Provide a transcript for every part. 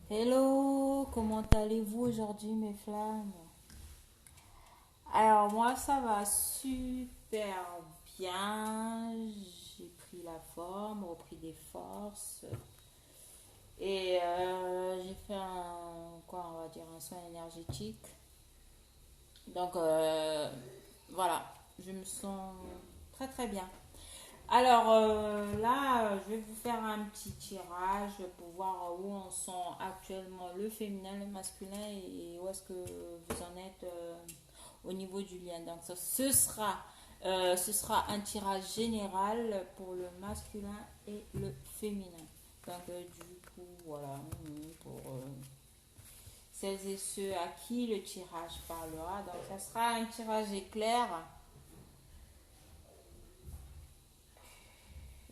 Hello, comment allez-vous aujourd'hui mes flammes? Alors moi ça va super bien, j'ai pris la forme, repris des forces et j'ai fait quoi on va dire, un soin énergétique. Donc voilà, je me sens très très bien. Alors là, je vais vous faire un petit tirage pour voir où en sont actuellement le féminin, le masculin et où est-ce que vous en êtes au niveau du lien. Donc ce sera un tirage général pour le masculin et le féminin. Donc du coup, voilà, pour celles et ceux à qui le tirage parlera. Donc ça sera un tirage éclair.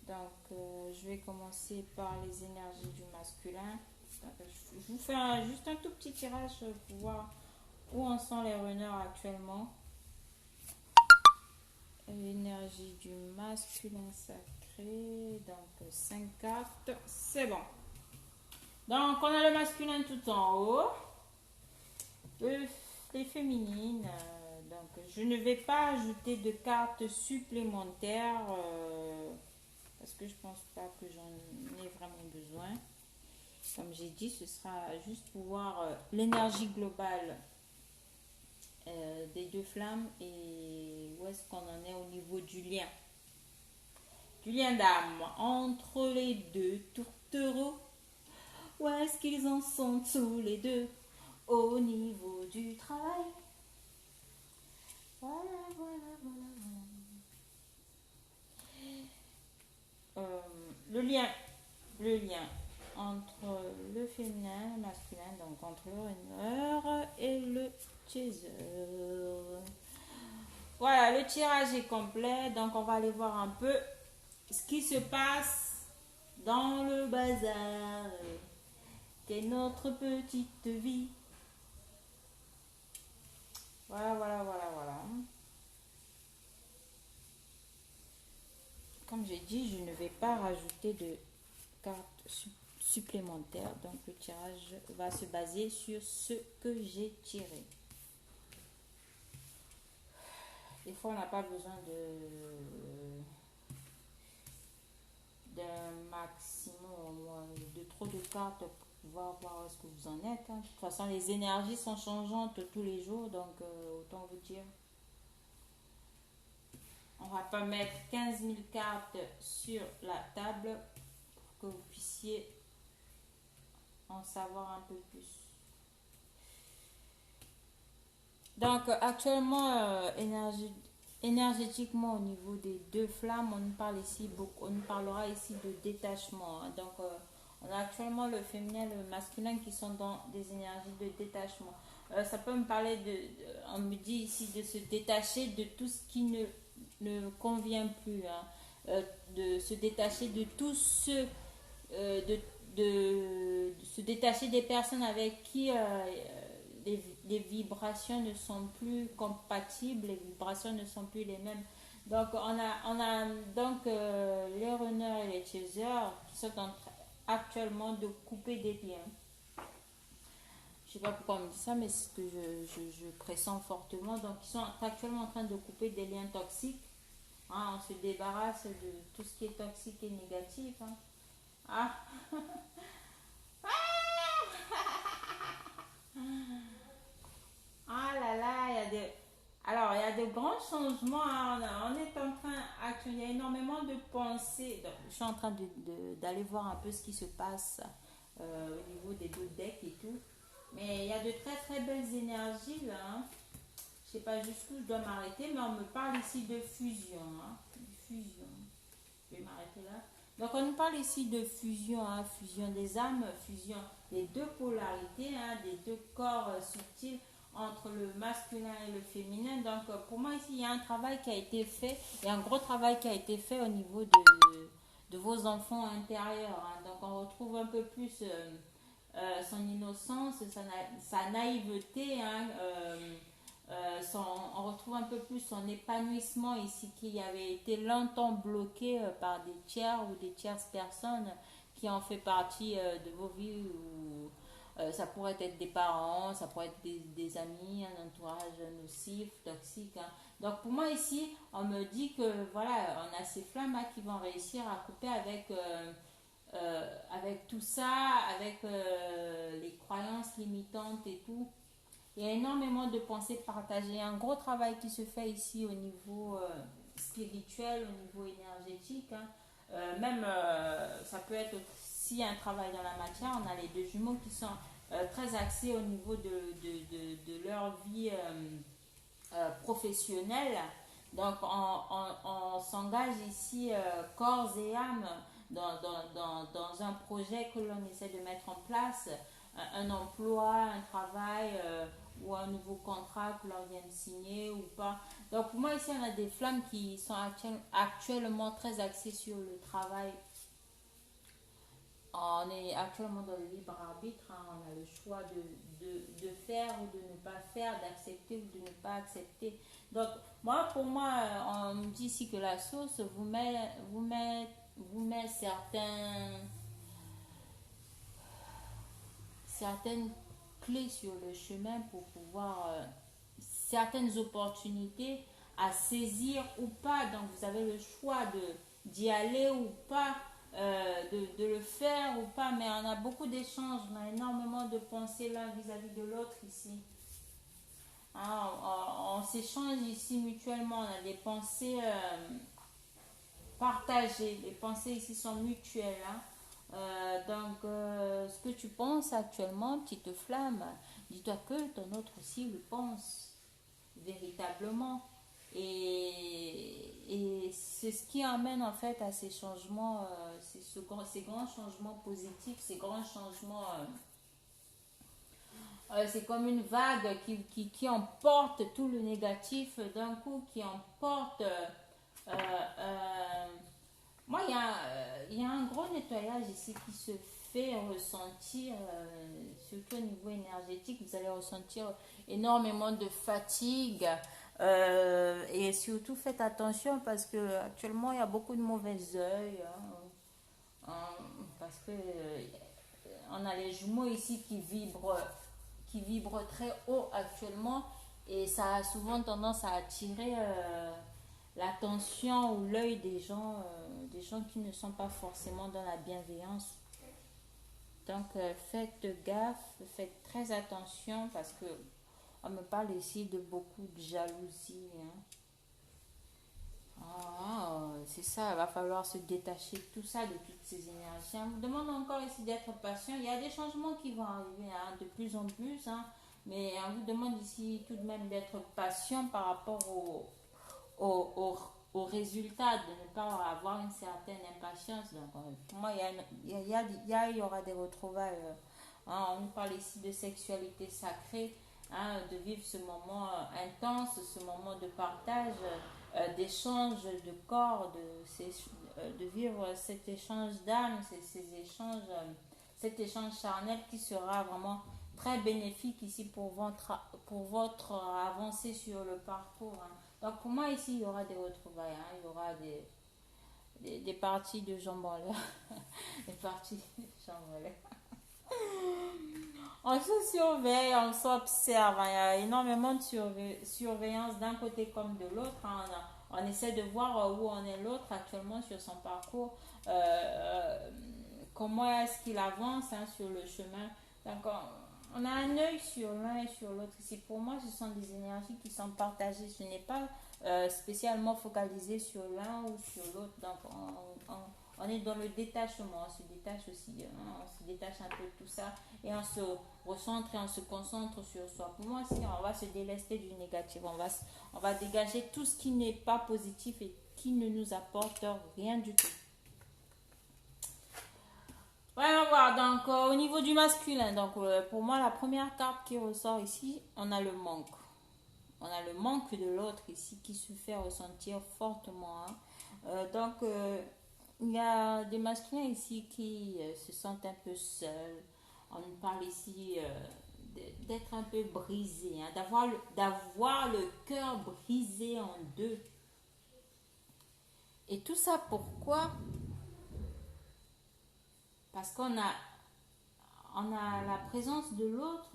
Donc, je vais commencer par les énergies du masculin. Donc, je vous fais juste un tout petit tirage pour voir où en sont les runners actuellement. L'énergie du masculin sacré. Donc, 5 cartes. C'est bon. Donc, on a le masculin tout en haut. Les féminines. Donc, je ne vais pas ajouter de cartes supplémentaires. Parce que je pense pas que j'en ai vraiment besoin. Comme j'ai dit, ce sera juste pour voir l'énergie globale des deux flammes et où est-ce qu'on en est au niveau du lien. Du lien d'âme entre les deux tourtereaux. Où est-ce qu'ils en sont tous les deux au niveau du travail? Voilà, voilà, voilà. Le lien, le lien entre le féminin, le masculin, donc entre le runner et le chaser. Voilà, le tirage est complet, donc on va aller voir un peu ce qui se passe dans le bazar. Quelle est notre petite vie? Voilà, voilà, voilà, voilà. Comme j'ai dit, je ne vais pas rajouter de cartes supplémentaires, donc le tirage va se baser sur ce que j'ai tiré. Des fois, on n'a pas besoin d'un maximum de trop de cartes pour pouvoir voir où est-ce que vous en êtes. De toute façon, les énergies sont changeantes tous les jours, donc autant vous dire. On va pas mettre 15 000 cartes sur la table pour que vous puissiez en savoir un peu plus. Donc actuellement, énergétiquement au niveau des deux flammes, on parle ici beaucoup, on parlera ici de détachement. Hein. Donc on a actuellement le féminin et le masculin qui sont dans des énergies de détachement. Ça peut me parler on me dit ici de se détacher de tout ce qui ne convient plus. Hein. De se détacher de tout ce de se détacher des personnes avec qui les vibrations ne sont plus compatibles, les vibrations ne sont plus les mêmes. Donc on a donc les runners et les chasers qui sont actuellement de couper des liens. Je sais pas pourquoi on me dit ça, mais c'est ce que je pressens fortement. Donc ils sont actuellement en train de couper des liens toxiques. Hein, on se débarrasse de tout ce qui est toxique et négatif. Hein. Ah, ah là là, il y a des... Alors, il y a de grands changements. Hein. On est en train, actuellement, il y a énormément de pensées. Donc, je suis en train d'aller voir un peu ce qui se passe au niveau des deux decks et tout. Mais il y a de très très belles énergies là. Hein. Je sais pas jusqu'où je dois m'arrêter, mais on me parle ici de fusion. Hein. De fusion. Je vais m'arrêter là. Donc, on nous parle ici de fusion, hein, fusion des âmes, fusion des deux polarités, hein, des deux corps subtils entre le masculin et le féminin. Donc, pour moi, ici, il y a un travail qui a été fait, il y a un gros travail qui a été fait au niveau de vos enfants intérieurs. Hein. Donc, on retrouve un peu plus son innocence, sa naïveté, hein, on retrouve un peu plus son épanouissement ici qui avait été longtemps bloqué par des tiers ou des tierces personnes qui ont fait partie de vos vies ou Ça pourrait être des parents, ça pourrait être des amis, un entourage nocif, toxique, hein. Donc pour moi ici, on me dit que voilà, on a ces flammes là qui vont réussir à couper avec tout ça, avec les croyances limitantes et tout. Il y a énormément de pensées partagées. Il y a un gros travail qui se fait ici au niveau spirituel, au niveau énergétique, hein. Même, ça peut être aussi un travail dans la matière. On a les deux jumeaux qui sont très axés au niveau de leur vie professionnelle. Donc, on s'engage ici corps et âme dans un projet que l'on essaie de mettre en place, un emploi, un travail ou un nouveau contrat que l'on vient de signer ou pas. Donc, pour moi, ici, on a des flammes qui sont actuellement très axées sur le travail. On est actuellement dans le libre arbitre, hein. On a le choix de faire ou de ne pas faire, d'accepter ou de ne pas accepter. Donc, pour moi, on me dit ici que la sauce vous met certaines clés sur le chemin pour pouvoir, certaines opportunités à saisir ou pas. Donc, vous avez le choix d'y aller ou pas, de le faire ou pas. Mais on a beaucoup d'échanges, on a énormément de pensées l'un vis-à-vis de l'autre ici. Hein, on s'échange ici mutuellement, on a des pensées partagées. Les pensées ici sont mutuelles, hein. Ce que tu penses actuellement, petite flamme, dis-toi que ton autre aussi le pense véritablement. Et c'est ce qui amène en fait à ces changements, ces grands changements positifs, ces grands changements. C'est comme une vague qui emporte tout le négatif d'un coup, qui emporte. Euh, Moi, il y a un gros nettoyage ici qui se fait ressentir, surtout au niveau énergétique. Vous allez ressentir énormément de fatigue. Et surtout, faites attention parce que actuellement, il y a beaucoup de mauvais œil, parce que on a les jumeaux ici qui vibrent très haut actuellement. Et ça a souvent tendance à attirer l'attention ou l'œil des gens qui ne sont pas forcément dans la bienveillance. Donc faites gaffe, faites très attention parce que on me parle ici de beaucoup de jalousie, hein. C'est ça, il va falloir se détacher de tout ça, de toutes ces énergies. On me demande encore ici d'être patient. Il y a des changements qui vont arriver, hein, de plus en plus, hein, mais on vous demande ici tout de même d'être patient par rapport au résultat, de ne pas avoir une certaine impatience. Donc, pour moi, il y aura des retrouvailles. Hein. On nous parle ici de sexualité sacrée, hein, de vivre ce moment intense, ce moment de partage, d'échange de corps, de vivre cet échange d'âme, ces échanges, cet échange charnel qui sera vraiment très bénéfique ici pour votre avancée sur le parcours, hein. Donc pour moi ici il y aura des retrouvailles, hein. Il y aura des parties de jambes en l'air, des parties de jambes en l'air. On se surveille, on s'observe, hein. Il y a énormément de surveillance d'un côté comme de l'autre, hein. On essaie de voir où en est l'autre actuellement sur son parcours, comment est-ce qu'il avance, hein, sur le chemin. Donc on a un œil sur l'un et sur l'autre ici. Pour moi, ce sont des énergies qui sont partagées. Ce n'est pas spécialement focalisé sur l'un ou sur l'autre. Donc on est dans le détachement, on se détache aussi, hein. On se détache un peu de tout ça et on se recentre et on se concentre sur soi. Pour moi, si on va se délester du négatif, on va dégager tout ce qui n'est pas positif et qui ne nous apporte rien du tout. Voyons voir, donc au niveau du masculin, donc pour moi la première carte qui ressort ici, on a le manque. On a le manque de l'autre ici qui se fait ressentir fortement, hein. Il y a des masculins ici qui se sentent un peu seuls. On parle ici d'être un peu brisé, hein, d'avoir le cœur brisé en deux. Et tout ça pourquoi? Parce on a la présence de l'autre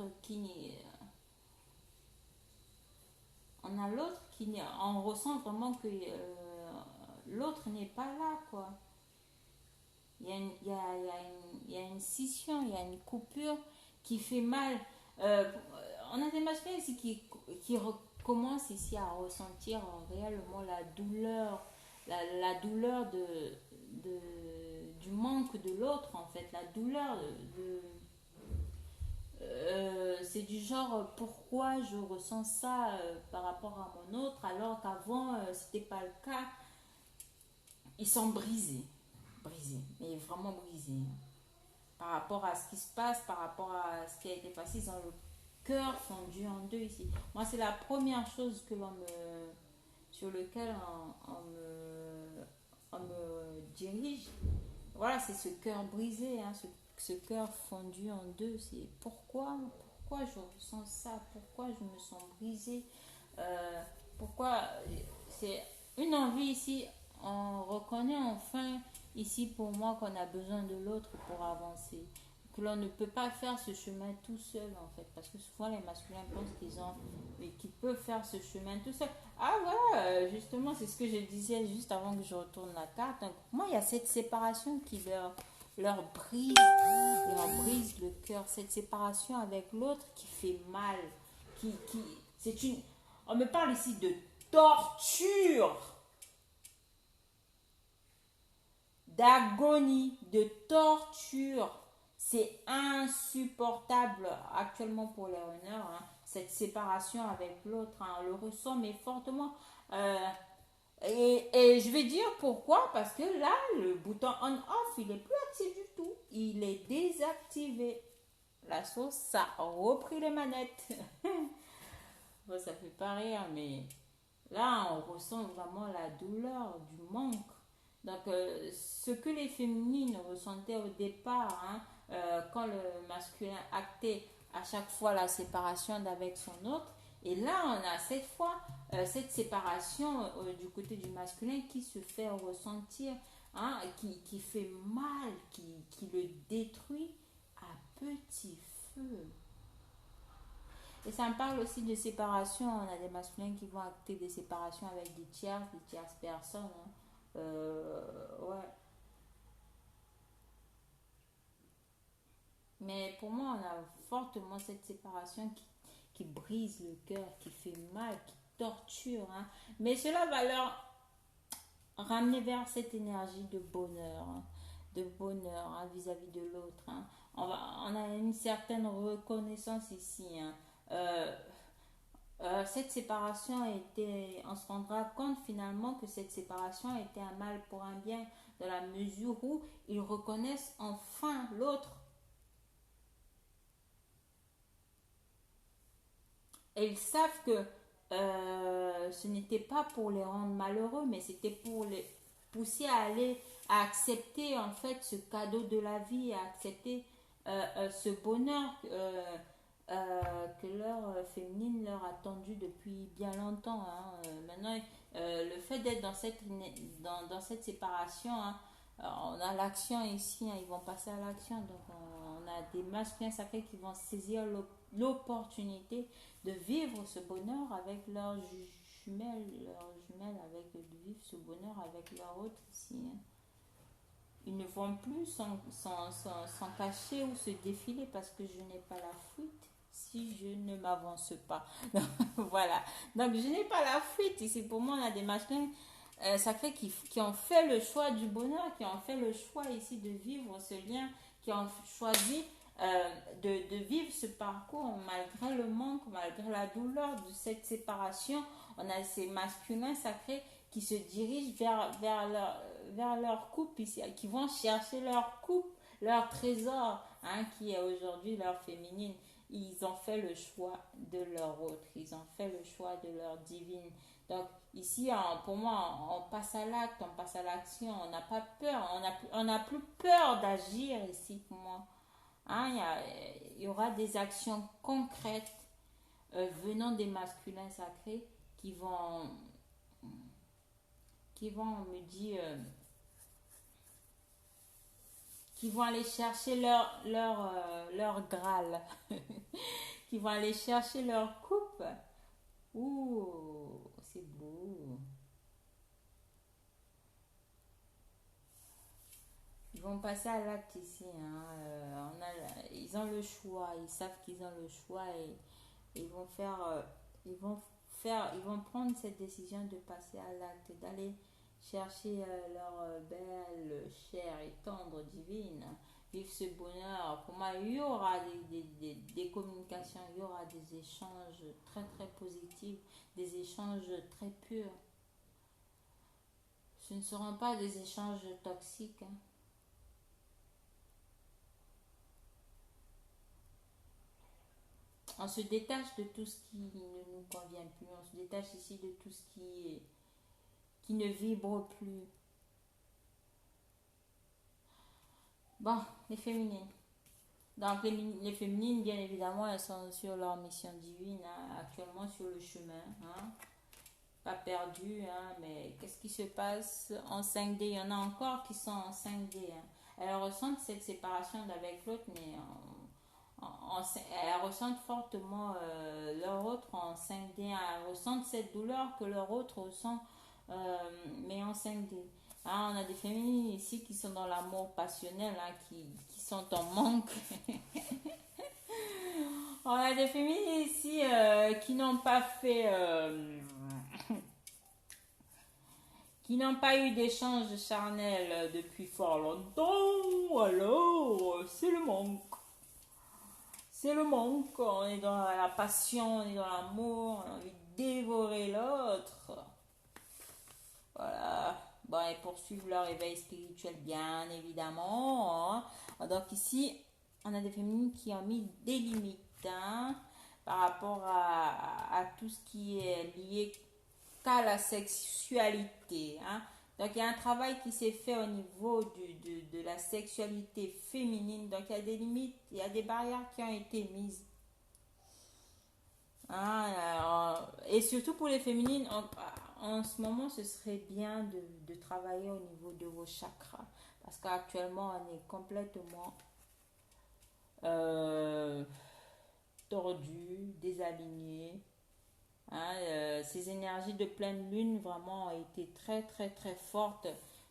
on a l'autre on ressent vraiment que l'autre n'est pas là, quoi. Il y a une scission, il y a une coupure qui fait mal. On a des masculins ici qui commencent ici à ressentir réellement la douleur, la douleur du manque de l'autre, en fait, la douleur c'est du genre pourquoi je ressens ça par rapport à mon autre alors qu'avant c'était pas le cas. Ils sont brisés, mais vraiment brisés par rapport à ce qui se passe, par rapport à ce qui a été passé. Ils ont le cœur fondu en deux ici. Moi, c'est la première chose sur lequel on me dirige. Voilà, c'est ce cœur brisé, hein, ce cœur fondu en deux. C'est pourquoi je ressens ça, pourquoi je me sens brisée, pourquoi c'est une envie ici. On reconnaît enfin ici pour moi qu'on a besoin de l'autre pour avancer, que l'on ne peut pas faire ce chemin tout seul, en fait, parce que souvent les masculins pensent qu'ils peuvent faire ce chemin tout seul. Ah voilà, justement c'est ce que je disais juste avant que je retourne la carte. Donc moi il y a cette séparation qui leur brise le cœur, cette séparation avec l'autre qui fait mal, qui c'est une, on me parle ici de torture, d'agonie, de torture. C'est insupportable actuellement pour les runners, hein, cette séparation avec l'autre. Hein, on le ressent, mais fortement. Et je vais dire pourquoi, parce que là, le bouton on-off, il est plus actif du tout. Il est désactivé. La sauce, ça a repris les manettes. Bon, ça fait pas rire, mais là, on ressent vraiment la douleur du manque. Donc, ce que les féminines ressentaient au départ, hein, quand le masculin actait à chaque fois la séparation d'avec son autre, et là, on a cette fois cette séparation du côté du masculin qui se fait ressentir, hein, qui fait mal, qui le détruit à petit feu. Et ça me parle aussi de séparation. On a des masculins qui vont acter des séparations avec des tierces personnes. Hein. Ouais. Mais pour moi, on a fortement cette séparation qui brise le cœur, qui fait mal, qui torture. Hein. Mais cela va leur ramener vers cette énergie de bonheur, hein, hein, vis-à-vis de l'autre. Hein. On a une certaine reconnaissance ici. Hein. Euh, cette séparation on se rendra compte finalement que cette séparation était un mal pour un bien, dans la mesure où ils reconnaissent enfin l'autre. Et ils savent que ce n'était pas pour les rendre malheureux, mais c'était pour les pousser à accepter en fait ce cadeau de la vie, à accepter ce bonheur que leur féminine leur a tendu depuis bien longtemps. Hein. Maintenant, le fait d'être dans cette séparation, hein, on a l'action ici, hein, ils vont passer à l'action. Donc, on a des masculins sacrés qui vont saisir l'opportunité de vivre ce bonheur avec leurs jumelles, de vivre ce bonheur avec leur autre ici. Hein. Ils ne vont plus s'en cacher ou se défiler parce que je n'ai pas la fuite si je ne m'avance pas. Voilà. Donc, je n'ai pas la fuite. Ici, pour moi, on a des masculins sacrés qui ont fait le choix du bonheur, qui ont fait le choix ici de vivre ce lien, qui ont choisi de vivre ce parcours malgré le manque, malgré la douleur de cette séparation. On a ces masculins sacrés qui se dirigent vers leur couple ici, qui vont chercher leur couple, leur trésor, hein, qui est aujourd'hui leur féminine. Ils ont fait le choix de leur autre, ils ont fait le choix de leur divine. Donc ici, pour moi, on passe à l'acte, on passe à l'action, on n'a pas peur, on n'a plus peur d'agir ici pour moi. Hein, il y aura des actions concrètes venant des masculins sacrés qui vont me dire qui vont aller chercher leur Graal, qui vont aller chercher leur coupe. Ouh, c'est beau. Ils vont passer à l'acte ici, hein. Ils ont le choix, ils savent qu'ils ont le choix et ils vont faire, ils vont prendre cette décision de passer à l'acte, d'aller chercher leur belle chair et tendre divine, vivre ce bonheur. Pour moi, il y aura des communications, il y aura des échanges très très positifs, des échanges très purs. Ce ne seront pas des échanges toxiques, hein. On se détache de tout ce qui ne nous convient plus. On se détache ici de tout ce qui ne vibre plus. Bon, les féminines. Donc les féminines, bien évidemment, elles sont sur leur mission divine, hein, actuellement sur le chemin. Hein. Pas perdues, hein, mais qu'est-ce qui se passe en 5D? Il y en a encore qui sont en 5D. Hein. Elles ressentent cette séparation d'avec l'autre, mais elles ressentent fortement leur autre en 5D. Elles ressentent cette douleur que leur autre ressent, mais en 5D. Ah, on a des féminines ici qui sont dans l'amour passionnel, hein, qui sont en manque. On a des féminines ici qui n'ont pas fait, qui n'ont pas eu d'échange charnel depuis fort longtemps. Alors, c'est le manque. C'est le manque. On est dans la passion, on est dans l'amour, on a envie de dévorer l'autre. Voilà. Bon, et poursuivre leur éveil spirituel, bien évidemment. Hein. Donc ici, on a des féminines qui ont mis des limites, hein, par rapport à tout ce qui est lié qu'à la sexualité. Hein. Donc il y a un travail qui s'est fait au niveau de la sexualité féminine. Donc il y a des limites, il y a des barrières qui ont été mises. Hein, et surtout pour les féminines, en ce moment, ce serait bien de travailler au niveau de vos chakras. Parce qu'actuellement, on est complètement euh, tordu, désaligné. Hein, ces énergies de pleine lune vraiment ont été très très très fortes.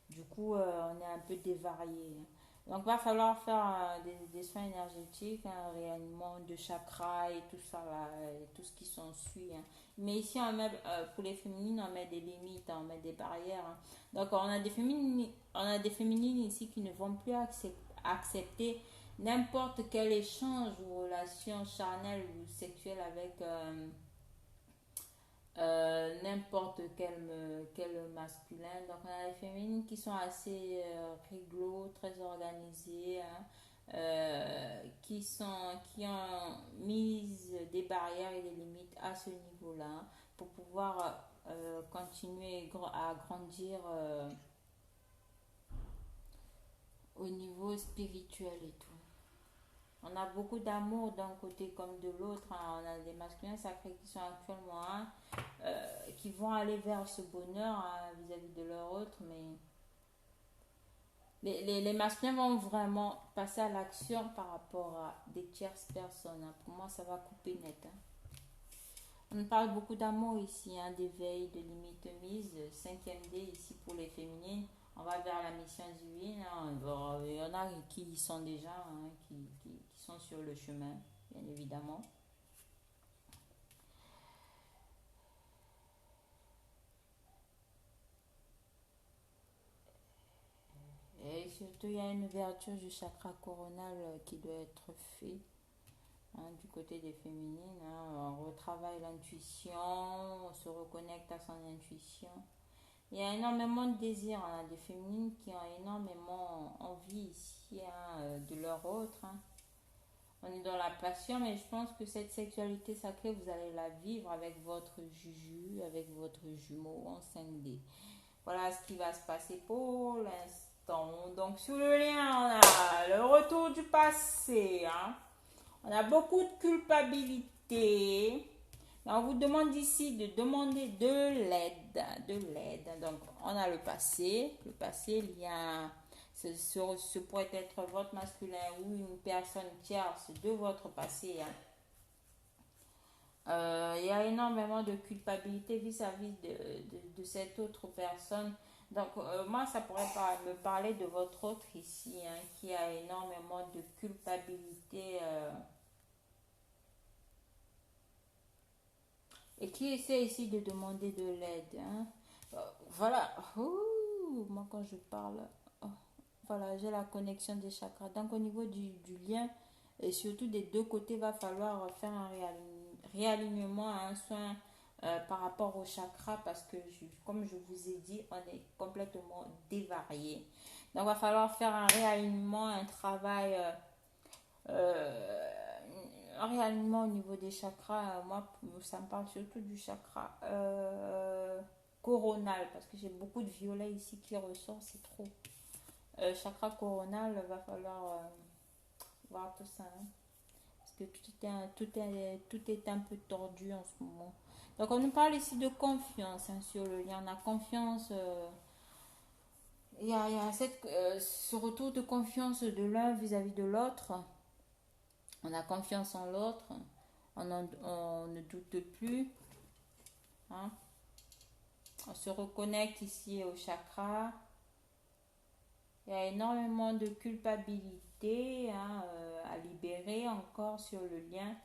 Du coup, on est un peu dévarié. Donc, il va falloir faire des soins énergétiques, un réalignement de chakras et tout ça, là, et tout ce qui s'ensuit. Hein. Mais ici, pour les féminines, on met des limites, hein, on met des barrières. Hein. Donc, on a des féminines ici qui ne vont plus accepter n'importe quel échange ou relation charnelle ou sexuelle avec n'importe quel masculin. Donc on a les féminines qui sont assez réglo, très organisées, hein, qui ont mis des barrières et des limites à ce niveau-là pour pouvoir continuer à grandir au niveau spirituel et tout. On a beaucoup d'amour d'un côté comme de l'autre. Hein. On a des masculins sacrés qui sont actuellement, hein, qui vont aller vers ce bonheur, hein, vis-à-vis de leur autre, mais les masculins vont vraiment passer à l'action par rapport à des tierces personnes. Hein. Pour moi, ça va couper net. Hein. On parle beaucoup d'amour ici, hein, d'éveil, de limites mises. 5e D ici pour les féminines. On va vers la mission divine. Hein. Bon, il y en a qui y sont déjà, hein, qui sont sur le chemin, bien évidemment. Et surtout, il y a une ouverture du chakra coronal qui doit être faite, hein, du côté des féminines. Hein. On retravaille l'intuition, on se reconnecte à son intuition. Il y a énormément de désirs. On a des féminines qui ont énormément envie ici, hein, de leur autre. Hein. On est dans la passion, mais je pense que cette sexualité sacrée, vous allez la vivre avec votre juju, avec votre jumeau en 5D. Voilà ce qui va se passer pour l'instant. Donc sur le lien, on a le retour du passé. Hein. On a beaucoup de culpabilité. Mais on vous demande ici de demander de l'aide. De l'aide. Donc on a le passé. Le passé, il y a... Ce pourrait être votre masculin ou une personne tierce de votre passé. Hein. Il y a énormément de culpabilité vis-à-vis de cette autre personne. Donc, moi, ça pourrait me parler de votre autre ici, hein, qui a énormément de culpabilité et qui essaie ici de demander de l'aide. Hein. Voilà. Ouh, moi, quand je parle, oh, voilà, j'ai la connexion des chakras. Donc, au niveau du lien, et surtout des deux côtés, il va falloir faire un réalignement, un soin par rapport au chakra parce que, comme je vous ai dit, on est complètement dévarié. Donc, il va falloir faire un réalignement, un travail, un réalignement au niveau des chakras. Moi, ça me parle surtout du chakra coronal parce que j'ai beaucoup de violet ici qui ressort, c'est trop. Chakra coronal, va falloir voir tout ça. Hein. Parce que tout est un peu tordu en ce moment. Donc on nous parle ici de confiance hein, sur le lien. On a confiance. Il y a ce retour de confiance de l'un vis-à-vis de l'autre. On a confiance en l'autre. On ne doute plus. Hein. On se reconnecte ici au chakra. Il y a énormément de culpabilité hein, à libérer encore sur le lien.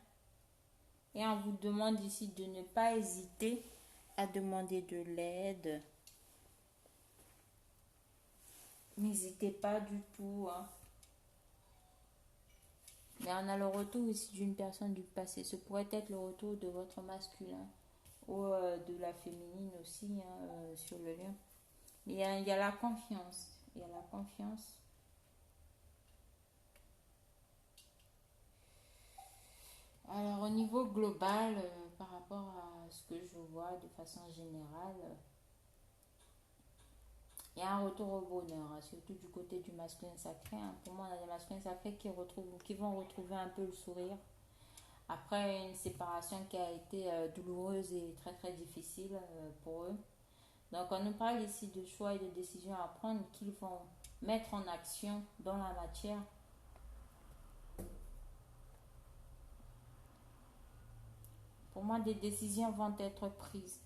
Et on vous demande ici de ne pas hésiter à demander de l'aide. N'hésitez pas du tout. Hein. Mais on a le retour ici d'une personne du passé. Ce pourrait être le retour de votre masculin ou de la féminine aussi hein, sur le lien. Mais il y a la confiance. Il y a la confiance. Alors au niveau global, par rapport à ce que je vois de façon générale, il y a un retour au bonheur, hein, surtout du côté du masculin sacré. Hein. Pour moi, on a des masculins sacrés qui vont retrouver un peu le sourire après une séparation qui a été douloureuse et très très difficile pour eux. Donc on nous parle ici de choix et de décisions à prendre qu'ils vont mettre en action dans la matière. Pour moi, des décisions vont être prises.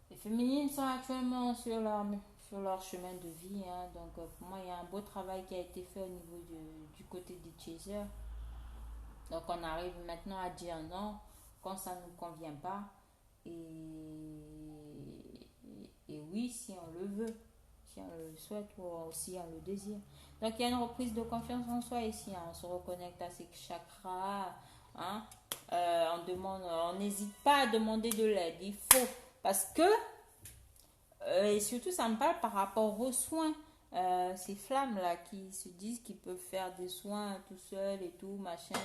Les féminines sont actuellement sur leur chemin de vie. Hein. Donc pour moi, il y a un beau travail qui a été fait au niveau du côté des chasers. Donc on arrive maintenant à dire non quand ça ne nous convient pas. Et oui, si on le veut, si on le souhaite ou si on le désire. Donc il y a une reprise de confiance en soi ici. Hein. On se reconnecte à ses chakras. Hein. On n'hésite pas à demander de l'aide. Il faut. Parce que, et surtout ça me parle par rapport aux soins. Ces flammes-là qui se disent qu'ils peuvent faire des soins tout seuls et tout, machin.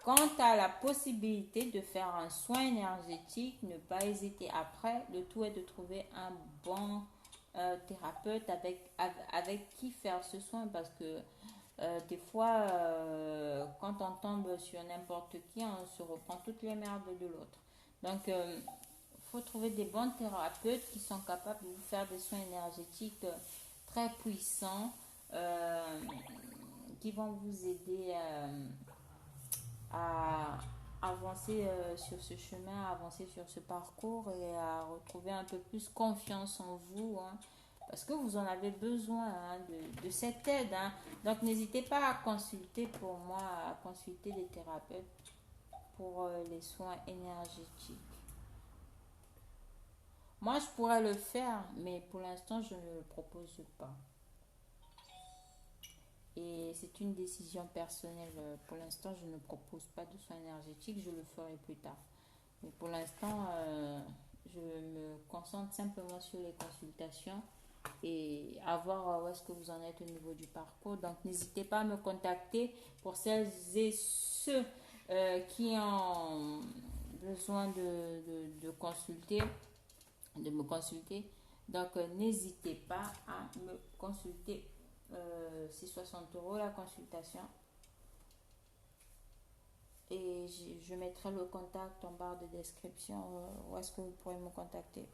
Quant à la possibilité de faire un soin énergétique, ne pas hésiter après. Le tout est de trouver un bon thérapeute avec qui faire ce soin parce que des fois, quand on tombe sur n'importe qui, on se reprend toutes les merdes de l'autre. Donc, il faut trouver des bons thérapeutes qui sont capables de vous faire des soins énergétiques très puissants qui vont vous aider à avancer sur ce chemin, à avancer sur ce parcours et à retrouver un peu plus confiance en vous. Hein, parce que vous en avez besoin hein, de cette aide. Hein. Donc n'hésitez pas à consulter pour moi, à consulter des thérapeutes pour les soins énergétiques. Moi, je pourrais le faire, mais pour l'instant, je ne le propose pas. Et c'est une décision personnelle. Pour l'instant, je ne propose pas de soins énergétiques, je le ferai plus tard. Mais pour l'instant, je me concentre simplement sur les consultations et à voir où est-ce que vous en êtes au niveau du parcours. Donc, n'hésitez pas à me contacter pour celles et ceux qui ont besoin de consulter, de me consulter. Donc, n'hésitez pas à me consulter. C'est 60 € la consultation. Et je mettrai le contact en barre de description où est-ce que vous pourrez me contacter.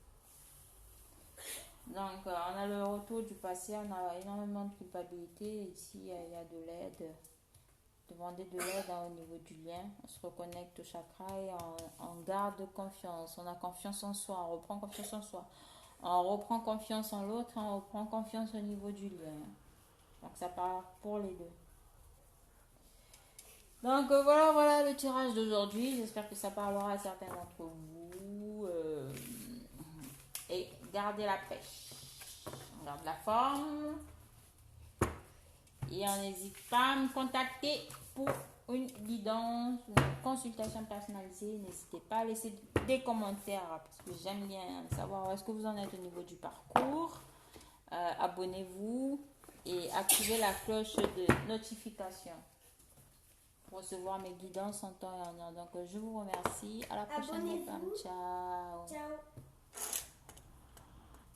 Donc, on a le retour du passé, on a énormément de culpabilité. Ici, il y a de l'aide. Demander de l'aide au niveau du lien. On se reconnecte au chakra et on garde confiance. On a confiance en soi, on reprend confiance en soi. On reprend confiance en l'autre, on reprend confiance au niveau du lien. Donc, ça part pour les deux. Donc, voilà le tirage d'aujourd'hui. J'espère que ça parlera à certains d'entre vous. Et gardez la pêche. On garde la forme. Et on n'hésite pas à me contacter pour une guidance, une consultation personnalisée. N'hésitez pas à laisser des commentaires parce que j'aime bien savoir où est-ce que vous en êtes au niveau du parcours. Abonnez-vous et activez la cloche de notification pour recevoir mes guidances en temps et en heure. Donc, je vous remercie. À la prochaine, les femmes. Ciao. Ciao.